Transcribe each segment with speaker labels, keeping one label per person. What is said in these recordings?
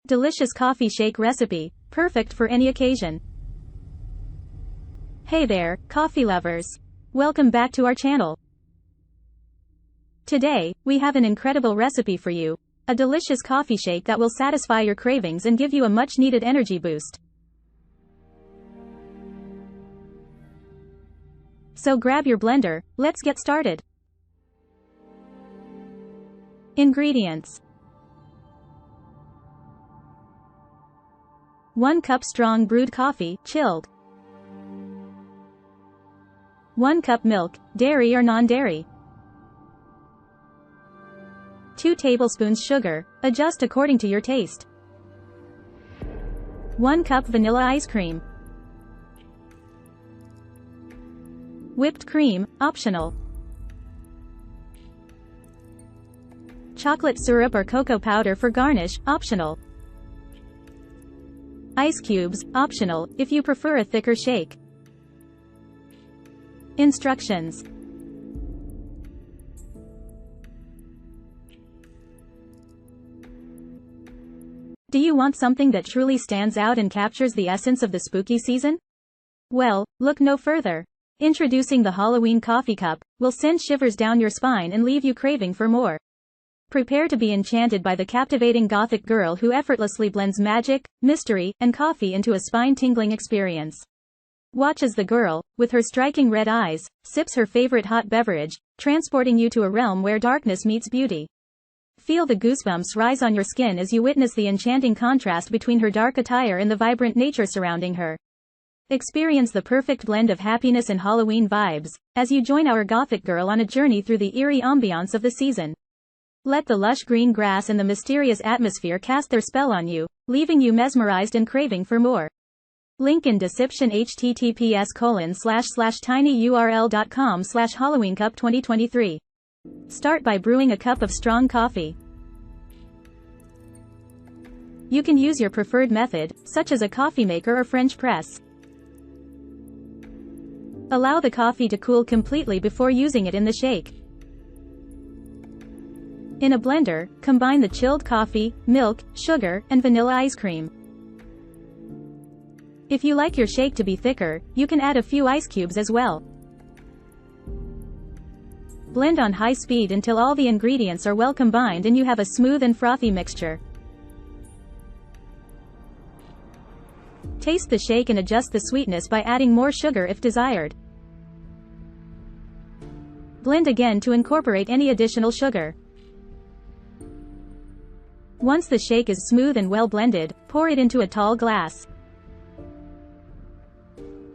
Speaker 1: Delicious coffee shake recipe, perfect for any occasion. Hey there, coffee lovers. Welcome back to our channel. Today, we have an incredible recipe for you. A delicious coffee shake that will satisfy your cravings and give you a much-needed energy boost. So grab your blender, let's get started. Ingredients: 1 cup strong brewed coffee, chilled. 1 cup milk, dairy or non-dairy. 2 tablespoons sugar, adjust according to your taste. 1 cup vanilla ice cream. Whipped cream, optional. Chocolate syrup or cocoa powder for garnish, optional. Ice cubes, optional, if you prefer a thicker shake. Instructions. Do you want something that truly stands out and captures the essence of the spooky season? Well, look no further. Introducing the Halloween coffee cup, will send shivers down your spine and leave you craving for more. Prepare to be enchanted by the captivating gothic girl who effortlessly blends magic, mystery, and coffee into a spine-tingling experience. Watch as the girl, with her striking red eyes, sips her favorite hot beverage, transporting you to a realm where darkness meets beauty. Feel the goosebumps rise on your skin as you witness the enchanting contrast between her dark attire and the vibrant nature surrounding her. Experience the perfect blend of happiness and Halloween vibes, as you join our gothic girl on a journey through the eerie ambiance of the season. Let the lush green grass and the mysterious atmosphere cast their spell on you, leaving you mesmerized and craving for more. Link in description: https://tinyurl.com/HalloweenCup2023. Start by brewing a cup of strong coffee. You can use your preferred method, such as a coffee maker or French press. Allow the coffee to cool completely before using it in the shake. In a blender, combine the chilled coffee, milk, sugar, and vanilla ice cream. If you like your shake to be thicker, you can add a few ice cubes as well. Blend on high speed until all the ingredients are well combined and you have a smooth and frothy mixture. Taste the shake and adjust the sweetness by adding more sugar if desired. Blend again to incorporate any additional sugar. Once the shake is smooth and well blended, pour it into a tall glass.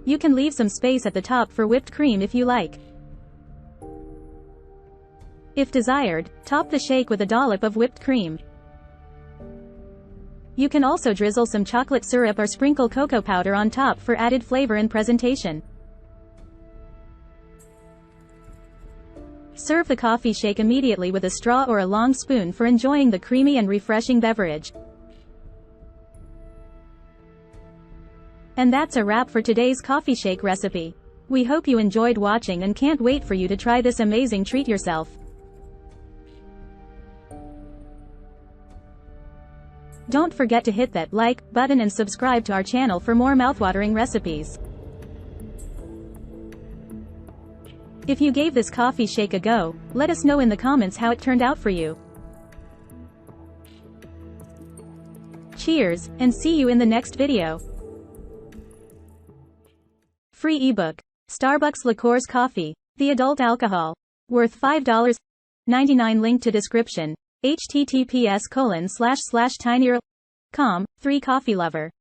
Speaker 1: You can leave some space at the top for whipped cream if you like. If desired, top the shake with a dollop of whipped cream. You can also drizzle some chocolate syrup or sprinkle cocoa powder on top for added flavor and presentation. Serve the coffee shake immediately with a straw or a long spoon for enjoying the creamy and refreshing beverage. And that's a wrap for today's coffee shake recipe. We hope you enjoyed watching and can't wait for you to try this amazing treat yourself. Don't forget to hit that like button and subscribe to our channel for more mouthwatering recipes. If you gave this coffee shake a go, let us know in the comments how it turned out for you. Cheers, and see you in the next video. Free ebook: Starbucks Liqueurs Coffee, the adult alcohol, worth $5.99. Link to description: https://tinyurl.com. 3 Coffee Lover.